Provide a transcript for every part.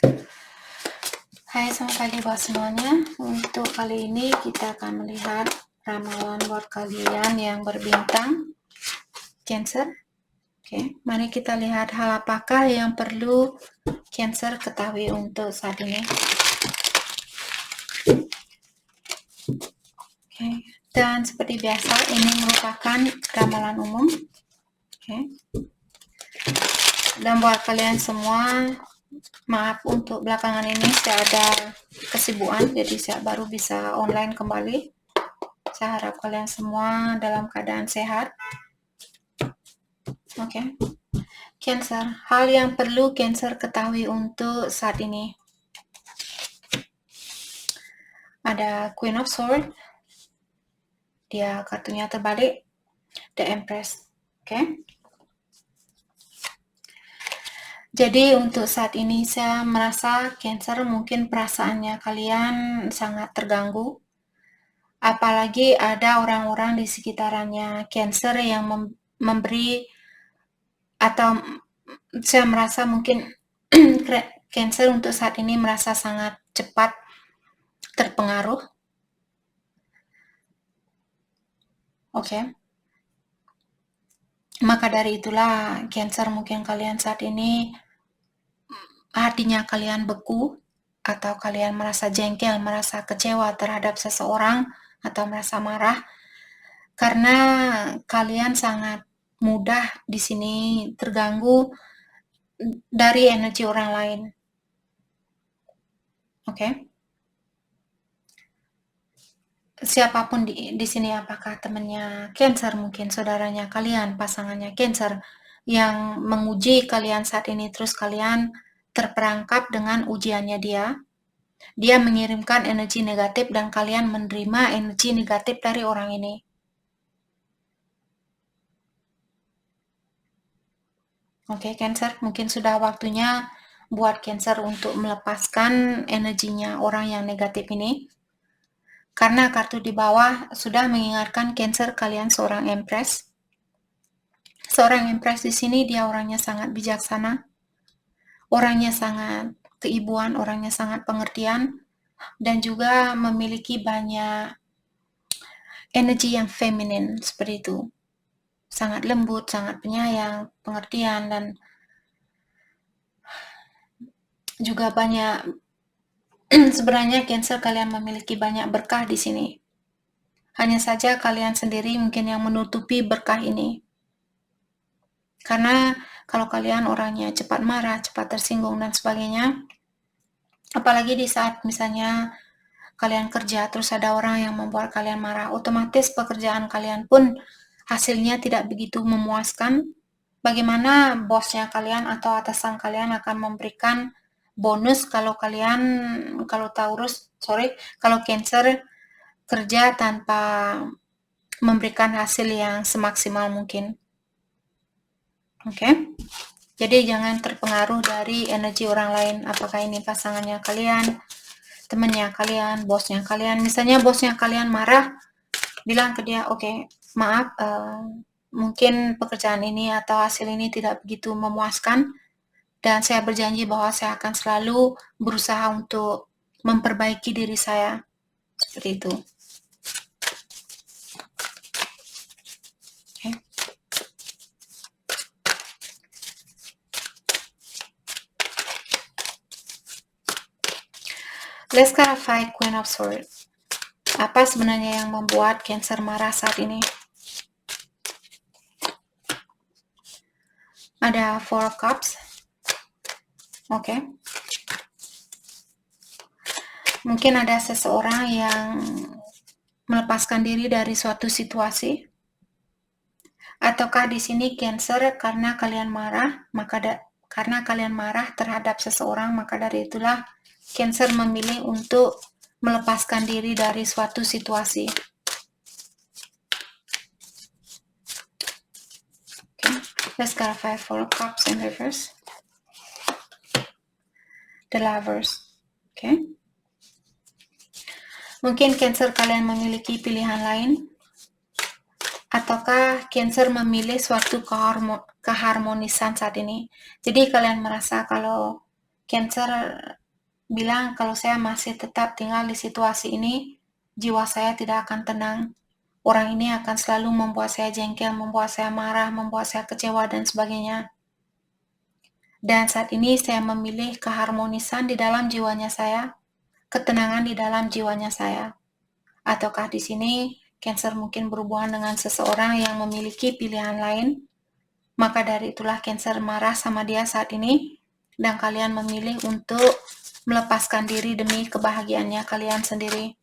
Hai, selamat pagi buat semuanya. Untuk kali ini kita akan melihat ramalan buat kalian yang berbintang Cancer. Oke, mari kita lihat hal apakah yang perlu Cancer ketahui untuk saat ini. Oke, dan seperti biasa ini merupakan ramalan umum. Oke. Dan buat kalian semua, maaf untuk belakangan ini saya ada kesibukan, jadi saya baru bisa online kembali. Saya harap kalian semua dalam keadaan sehat. Oke. Cancer, hal yang perlu Cancer ketahui untuk saat ini. Ada Queen of Swords, dia kartunya terbalik, The Empress. Oke. Jadi untuk saat ini saya merasa Cancer mungkin perasaannya kalian sangat terganggu. Apalagi ada orang-orang di sekitarannya Cancer yang memberi, atau saya merasa mungkin Cancer untuk saat ini merasa sangat cepat terpengaruh. Oke. Maka dari itulah Cancer mungkin kalian saat ini hatinya kalian beku, atau kalian merasa jengkel, merasa kecewa terhadap seseorang, atau merasa marah karena kalian sangat mudah di sini terganggu dari energi orang lain. Oke. Siapapun di sini, apakah temannya Cancer, mungkin saudaranya kalian, pasangannya Cancer, yang menguji kalian saat ini, terus kalian terperangkap dengan ujiannya dia mengirimkan energi negatif dan kalian menerima energi negatif dari orang ini. Oke, Cancer, mungkin sudah waktunya buat Cancer untuk melepaskan energinya orang yang negatif ini. Karena kartu di bawah sudah mengingatkan Cancer kalian seorang Empress. Seorang Empress di sini dia orangnya sangat bijaksana, orangnya sangat keibuan, orangnya sangat pengertian, dan juga memiliki banyak energi yang feminin seperti itu. Sangat lembut, sangat penyayang, pengertian, dan juga banyak sebenarnya Cancer kalian memiliki banyak berkah di sini. Hanya saja kalian sendiri mungkin yang menutupi berkah ini. Karena kalau kalian orangnya cepat marah, cepat tersinggung, dan sebagainya, apalagi di saat misalnya kalian kerja terus ada orang yang membuat kalian marah, otomatis pekerjaan kalian pun hasilnya tidak begitu memuaskan. Bagaimana bosnya kalian atau atasan kalian akan memberikan bonus kalau Cancer kerja tanpa memberikan hasil yang semaksimal mungkin. Oke. Jadi jangan terpengaruh dari energi orang lain, apakah ini pasangannya kalian, temannya kalian, bosnya kalian. Misalnya bosnya kalian marah, bilang ke dia, oke, maaf, mungkin pekerjaan ini atau hasil ini tidak begitu memuaskan, dan saya berjanji bahwa saya akan selalu berusaha untuk memperbaiki diri saya. Seperti itu. Okay. Let's clarify Queen of Swords. Apa sebenarnya yang membuat Cancer marah saat ini? Ada Four of Cups. Oke. Mungkin ada seseorang yang melepaskan diri dari suatu situasi. Ataukah di sini Cancer karena kalian marah, karena kalian marah terhadap seseorang, maka dari itulah Cancer memilih untuk melepaskan diri dari suatu situasi. Okay. Let's clarify Four of Cups in reverse. The Lovers. Okay. Mungkin Cancer kalian memiliki pilihan lain, ataukah Cancer memilih suatu keharmonisan saat ini. Jadi kalian merasa kalau Cancer bilang kalau saya masih tetap tinggal di situasi ini, jiwa saya tidak akan tenang. Orang ini akan selalu membuat saya jengkel, membuat saya marah, membuat saya kecewa, dan sebagainya. Dan saat ini saya memilih keharmonisan di dalam jiwanya saya, ketenangan di dalam jiwanya saya. Ataukah di sini Cancer mungkin berhubungan dengan seseorang yang memiliki pilihan lain? Maka dari itulah Cancer marah sama dia saat ini, dan kalian memilih untuk melepaskan diri demi kebahagiaannya kalian sendiri.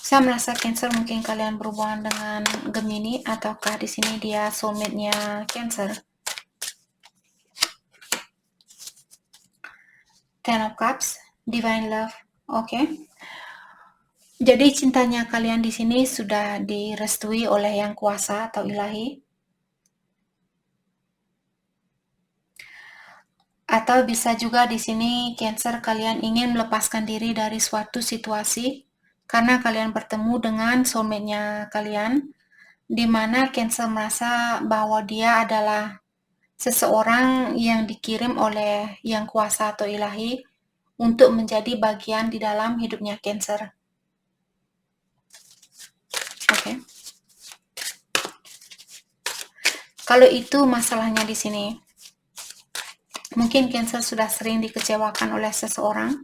Saya merasa Cancer mungkin kalian berhubungan dengan Gemini, ataukah di sini dia soulmate-nya Cancer. Ten of Cups, Divine Love. Oke. Jadi cintanya kalian di sini sudah direstui oleh Yang Kuasa atau Ilahi. Atau bisa juga di sini Cancer kalian ingin melepaskan diri dari suatu situasi karena kalian bertemu dengan soulmate-nya kalian, di mana Cancer merasa bahwa dia adalah seseorang yang dikirim oleh Yang Kuasa atau Ilahi untuk menjadi bagian di dalam hidupnya Cancer. Oke. Kalau itu masalahnya di sini. Mungkin Cancer sudah sering dikecewakan oleh seseorang.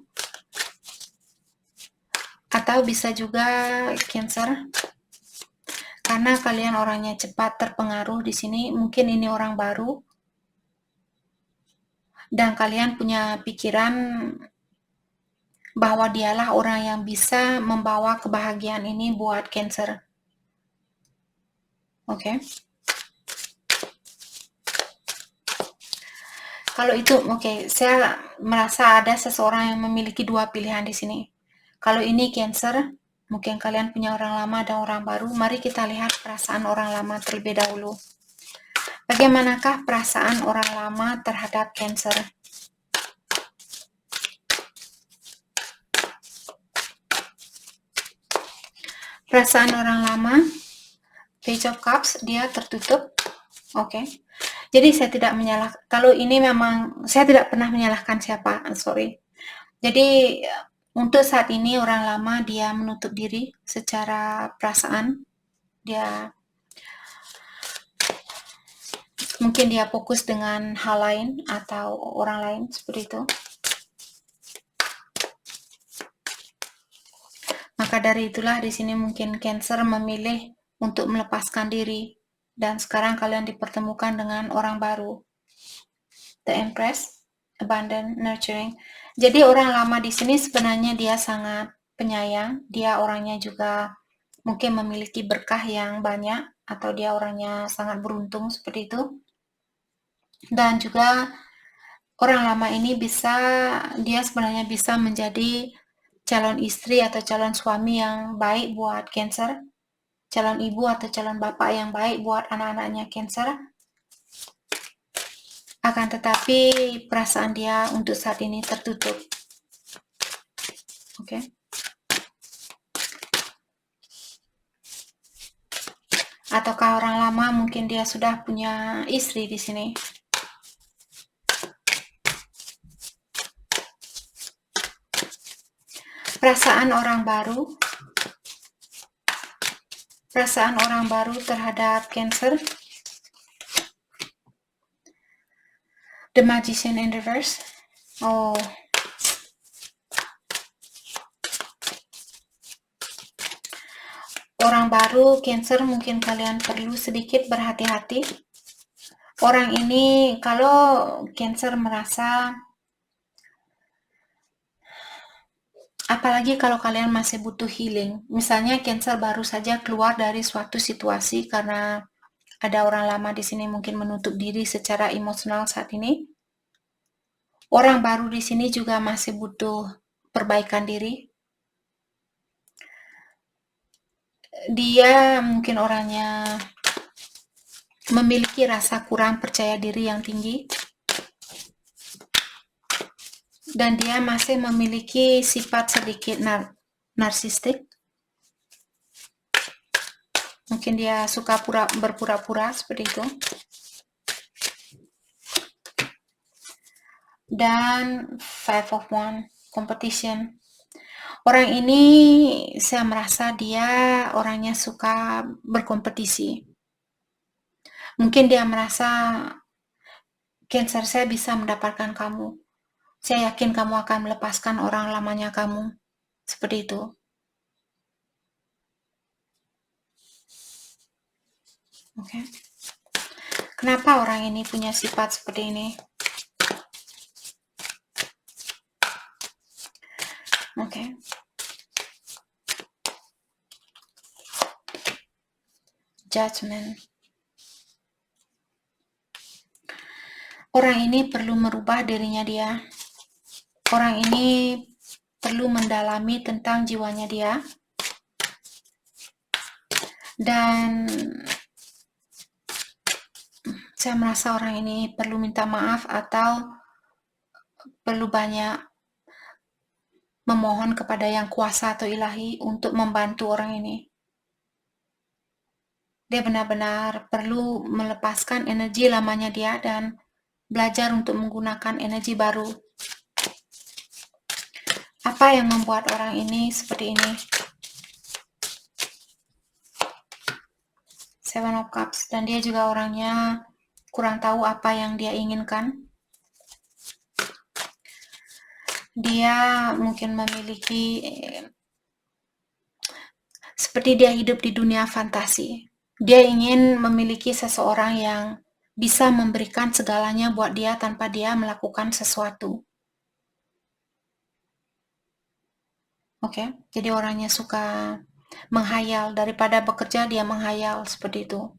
Atau bisa juga Cancer karena kalian orangnya cepat terpengaruh di sini, mungkin ini orang baru. Dan kalian punya pikiran bahwa dialah orang yang bisa membawa kebahagiaan ini buat Cancer. Oke. Kalau itu, oke, saya merasa ada seseorang yang memiliki dua pilihan di sini. Kalau ini Cancer, mungkin kalian punya orang lama dan orang baru. Mari kita lihat perasaan orang lama terlebih dahulu. Bagaimanakah perasaan orang lama terhadap Cancer? Perasaan orang lama, Page of Cups, dia tertutup. Oke. Jadi saya tidak menyalahkan, kalau ini memang, saya tidak pernah menyalahkan siapa, sorry. Jadi untuk saat ini orang lama dia menutup diri secara perasaan. Dia mungkin dia fokus dengan hal lain atau orang lain seperti itu. Maka dari itulah di sini mungkin Cancer memilih untuk melepaskan diri, dan sekarang kalian dipertemukan dengan orang baru. The Empress, Abundant, Nurturing. Jadi orang lama di sini sebenarnya dia sangat penyayang, dia orangnya juga mungkin memiliki berkah yang banyak, atau dia orangnya sangat beruntung seperti itu. Dan juga orang lama ini dia sebenarnya bisa menjadi calon istri atau calon suami yang baik buat Cancer, calon ibu atau calon bapak yang baik buat anak-anaknya Cancer. Akan tetapi perasaan dia untuk saat ini tertutup. Oke. Ataukah orang lama mungkin dia sudah punya istri di sini. Perasaan orang baru terhadap Cancer. The Magician in Reverse. Oh. Orang baru Cancer mungkin kalian perlu sedikit berhati-hati. Orang ini kalau Cancer merasa, apalagi kalau kalian masih butuh healing. Misalnya Cancer baru saja keluar dari suatu situasi karena ada orang lama di sini mungkin menutup diri secara emosional saat ini. Orang baru di sini juga masih butuh perbaikan diri. Dia mungkin orangnya memiliki rasa kurang percaya diri yang tinggi. Dan dia masih memiliki sifat sedikit narsistik. Mungkin dia suka berpura-pura seperti itu. Dan Five of Wands, competition. Orang ini saya merasa dia orangnya suka berkompetisi. Mungkin dia merasa Cancer, saya bisa mendapatkan kamu. Saya yakin kamu akan melepaskan orang lamanya kamu. Seperti itu. Oke. Kenapa orang ini punya sifat seperti ini? Oke. Judgment. Orang ini perlu merubah dirinya dia. Orang ini perlu mendalami tentang jiwanya dia. Dan saya merasa orang ini perlu minta maaf atau perlu banyak memohon kepada yang kuasa atau ilahi untuk membantu orang ini. Dia benar-benar perlu melepaskan energi lamanya dia dan belajar untuk menggunakan energi baru. Apa yang membuat orang ini seperti ini? Seven of Cups. Dan dia juga orangnya kurang tahu apa yang dia inginkan. Dia mungkin memiliki seperti dia hidup di dunia fantasi. Dia ingin memiliki seseorang yang bisa memberikan segalanya buat dia tanpa dia melakukan sesuatu. Oke, jadi orangnya suka menghayal. Daripada bekerja, dia menghayal seperti itu.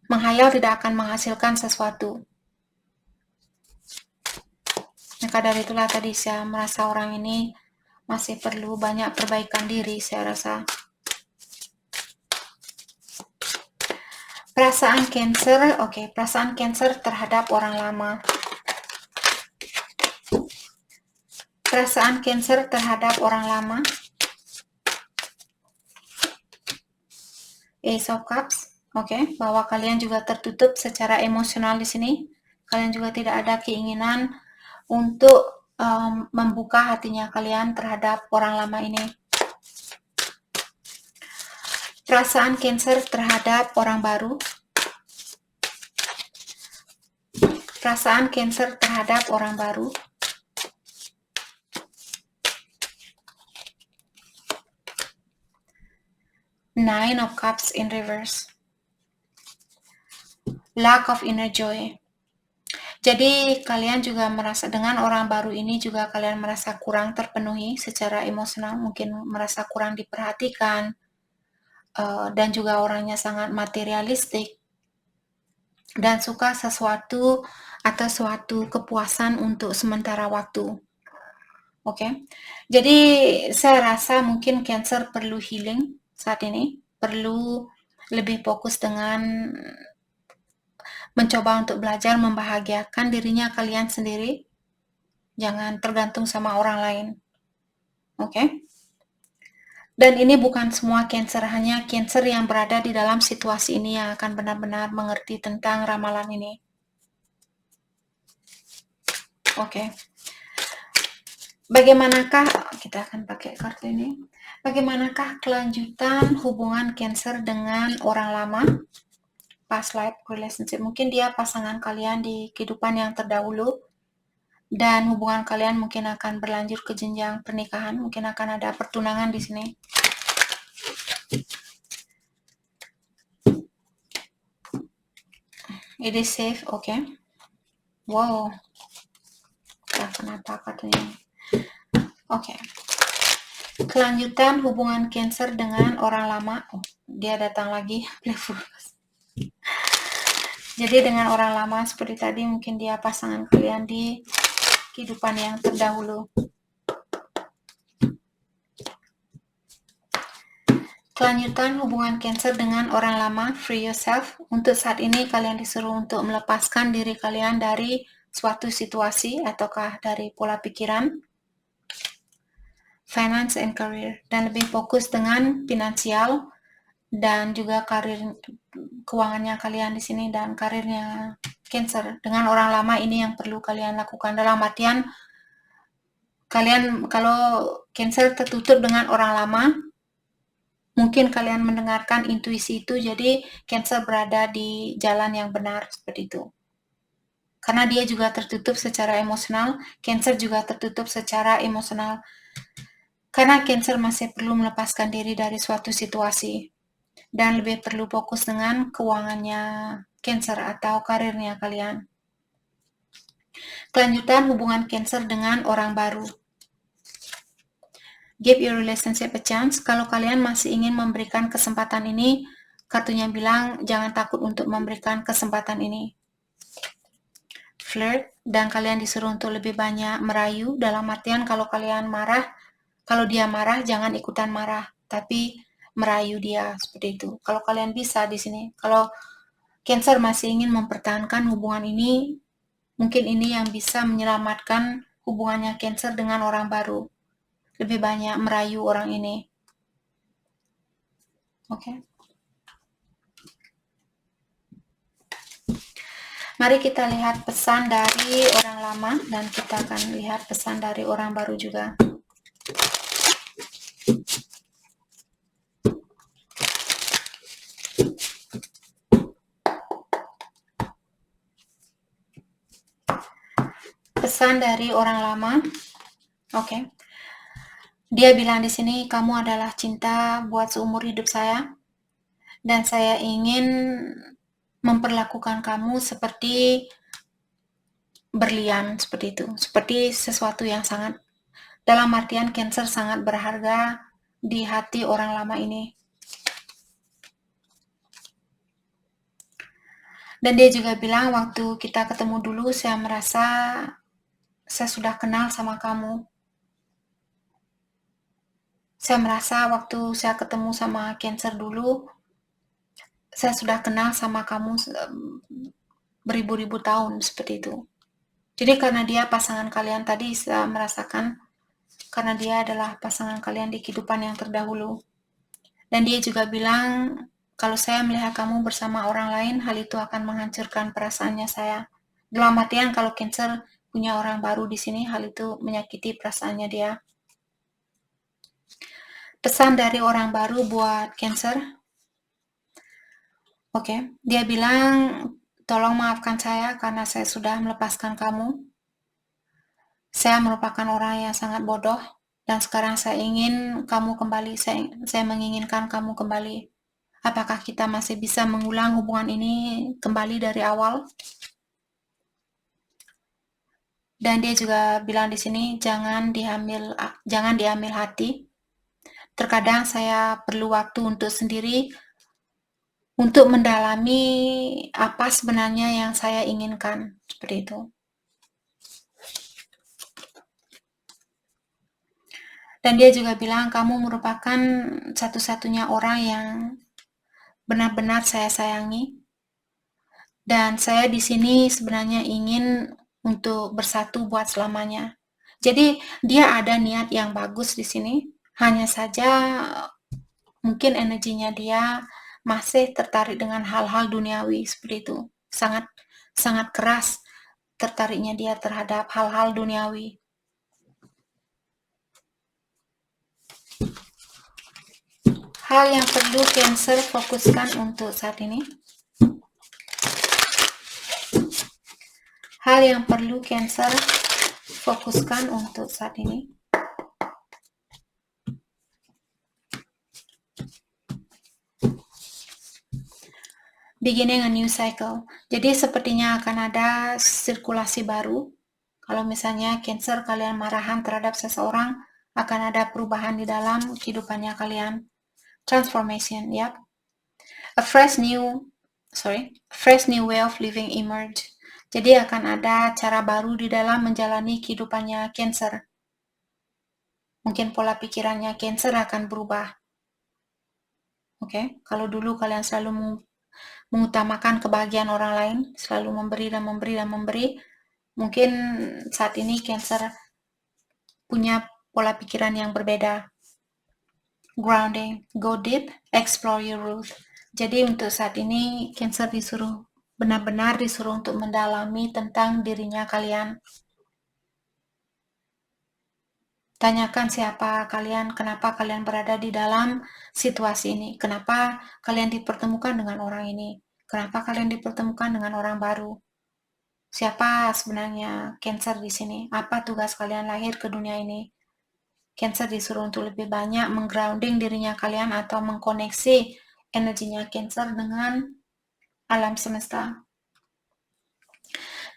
Menghayal tidak akan menghasilkan sesuatu. Maka dari itulah tadi saya merasa orang ini masih perlu banyak perbaikan diri, saya rasa. Perasaan Cancer, oke, perasaan Cancer terhadap orang lama. Perasaan Cancer terhadap orang lama. Ace of Cups, oke, bahwa kalian juga tertutup secara emosional di sini. Kalian juga tidak ada keinginan untuk membuka hatinya kalian terhadap orang lama ini. Perasaan Cancer terhadap orang baru. Perasaan Cancer terhadap orang baru. Nine of Cups in reverse. Lack of inner joy. Jadi kalian juga merasa dengan orang baru ini juga kalian merasa kurang terpenuhi secara emosional, mungkin merasa kurang diperhatikan, dan juga orangnya sangat materialistik dan suka sesuatu atau suatu kepuasan untuk sementara waktu. Oke. Jadi saya rasa mungkin Cancer perlu healing saat ini, perlu lebih fokus dengan mencoba untuk belajar membahagiakan dirinya kalian sendiri. Jangan tergantung sama orang lain. Oke? Dan ini bukan semua Cancer, hanya Cancer yang berada di dalam situasi ini yang akan benar-benar mengerti tentang ramalan ini. Oke. Bagaimanakah, kita akan pakai kartu ini. Bagaimanakah kelanjutan hubungan Cancer dengan orang lama? Past life relationship. Mungkin dia pasangan kalian di kehidupan yang terdahulu. Dan hubungan kalian mungkin akan berlanjut ke jenjang pernikahan. Mungkin akan ada pertunangan di sini. It is safe, oke. Wow. Nah, kenapa kartunya? Oke. Kelanjutan hubungan Cancer dengan orang lama. Oh, dia datang lagi. Jadi dengan orang lama seperti tadi, mungkin dia pasangan kalian di kehidupan yang terdahulu. Kelanjutan hubungan Cancer dengan orang lama, free yourself. Untuk saat ini kalian disuruh untuk melepaskan diri kalian dari suatu situasi ataukah dari pola pikiran, finance and career, dan lebih fokus dengan finansial dan juga keuangannya kalian di sini dan karirnya Cancer. Dengan orang lama ini yang perlu kalian lakukan, dalam artian kalian kalau Cancer tertutup dengan orang lama, mungkin kalian mendengarkan intuisi itu, jadi Cancer berada di jalan yang benar seperti itu. Karena dia juga tertutup secara emosional, Cancer juga tertutup secara emosional. Karena Cancer masih perlu melepaskan diri dari suatu situasi dan lebih perlu fokus dengan keuangannya Cancer atau karirnya kalian. Kelanjutan hubungan Cancer dengan orang baru. Give your relationship a chance. Kalau kalian masih ingin memberikan kesempatan ini, kartunya bilang jangan takut untuk memberikan kesempatan ini. Flirt, dan kalian disuruh untuk lebih banyak merayu, dalam artian kalau kalian marah, kalau dia marah jangan ikutan marah, tapi merayu dia seperti itu. Kalau kalian bisa di sini, kalau Cancer masih ingin mempertahankan hubungan ini, mungkin ini yang bisa menyelamatkan hubungannya Cancer dengan orang baru. Lebih banyak merayu orang ini. Oke. Mari kita lihat pesan dari orang lama dan kita akan lihat pesan dari orang baru juga. Pesan dari orang lama. Oke. Dia bilang di sini, kamu adalah cinta buat seumur hidup saya. Dan saya ingin memperlakukan kamu seperti berlian, seperti itu. Seperti sesuatu yang sangat, dalam artian Cancer sangat berharga di hati orang lama ini. Dan dia juga bilang, waktu kita ketemu dulu, saya merasa saya sudah kenal sama kamu. Saya merasa waktu saya ketemu sama Cancer dulu, saya sudah kenal sama kamu beribu-ribu tahun, seperti itu. Jadi karena dia pasangan kalian tadi, saya merasakan karena dia adalah pasangan kalian di kehidupan yang terdahulu. Dan dia juga bilang, kalau saya melihat kamu bersama orang lain, hal itu akan menghancurkan perasaannya saya. Dalam artian kalau Cancer punya orang baru di sini, hal itu menyakiti perasaannya dia. Pesan dari orang baru buat Cancer. Oke, dia bilang, tolong maafkan saya karena saya sudah melepaskan kamu. Saya merupakan orang yang sangat bodoh dan sekarang saya ingin kamu kembali. Saya menginginkan kamu kembali. Apakah kita masih bisa mengulang hubungan ini kembali dari awal? Dan dia juga bilang di sini, jangan diambil hati. Terkadang saya perlu waktu untuk sendiri untuk mendalami apa sebenarnya yang saya inginkan, seperti itu. Dan dia juga bilang kamu merupakan satu-satunya orang yang benar-benar saya sayangi. Dan saya di sini sebenarnya ingin untuk bersatu buat selamanya. Jadi dia ada niat yang bagus di sini. Hanya saja mungkin energinya dia masih tertarik dengan hal-hal duniawi seperti itu. Sangat keras tertariknya dia terhadap hal-hal duniawi. Hal yang perlu Cancer fokuskan untuk saat ini. Hal yang perlu Cancer fokuskan untuk saat ini. Beginning a new cycle. Jadi sepertinya akan ada sirkulasi baru. Kalau misalnya Cancer kalian marahan terhadap seseorang, akan ada perubahan di dalam kehidupannya kalian. Transformation, ya. A fresh new way of living emerge. Jadi akan ada cara baru di dalam menjalani kehidupannya Cancer. Mungkin pola pikirannya Cancer akan berubah. Oke, kalau dulu kalian selalu mengutamakan kebahagiaan orang lain, selalu memberi dan memberi dan memberi, mungkin saat ini Cancer punya pola pikiran yang berbeda. grounding, go deep, explore your root. Jadi untuk saat ini Cancer disuruh benar-benar disuruh untuk mendalami tentang dirinya kalian. Tanyakan siapa kalian, kenapa kalian berada di dalam situasi ini, kenapa kalian dipertemukan dengan orang ini, kenapa kalian dipertemukan dengan orang baru. Siapa sebenarnya Cancer di sini? Apa tugas kalian lahir ke dunia ini? Cancer disuruh untuk lebih banyak menggrounding dirinya kalian atau mengkoneksi energinya Cancer dengan alam semesta.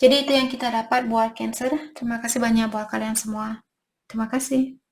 Jadi itu yang kita dapat buat Cancer. Terima kasih banyak buat kalian semua. Terima kasih.